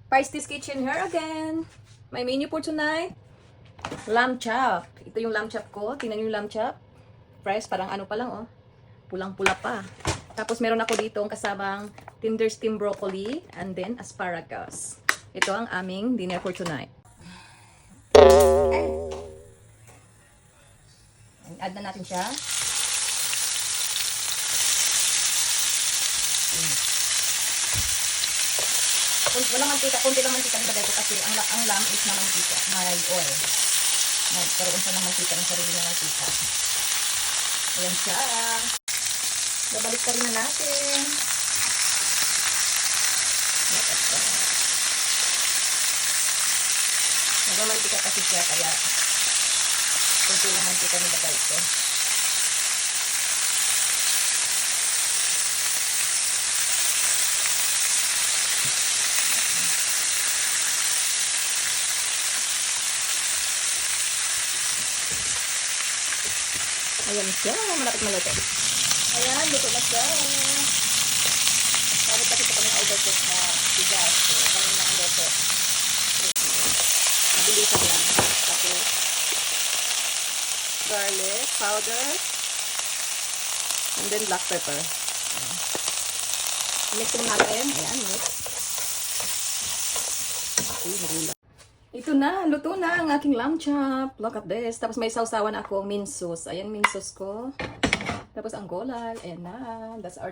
Feisties Kitchen here again. My menu for tonight, lamb chop. Ito yung lamb chop ko. Tingnan yung lamb chop. Fresh, parang ano pa lang oh. Pulang-pula pa. Tapos meron ako dito ang kasamang tender steamed broccoli and then asparagus. Ito ang aming dinner for tonight. Add na natin siya. Walang mantika, konti lang mantika nila dito kasi ang lamb is na mantika, may oil. Nagkaroon siya ng mantika, ng sarili ng mantika. Ayan siya. Babalik ka rin na natin. Nagmamantika kasi siya, kaya konti lang mantika nila dito. Ayan siya, malapit maluto. Ayan, luto na siya. Bakit kasi ito kami overcook na bigas. Kami na ang luto. Mabilisan lang. Tapos, garlic powder. And then black pepper. Mix natin. Ayan, mix. Ito na, luto na ang aking lamb chop. Look at this. Tapos may sausawan ako, mint sauce. Ayan, mint sauce ko. Tapos ang golal. Ayan na. That's our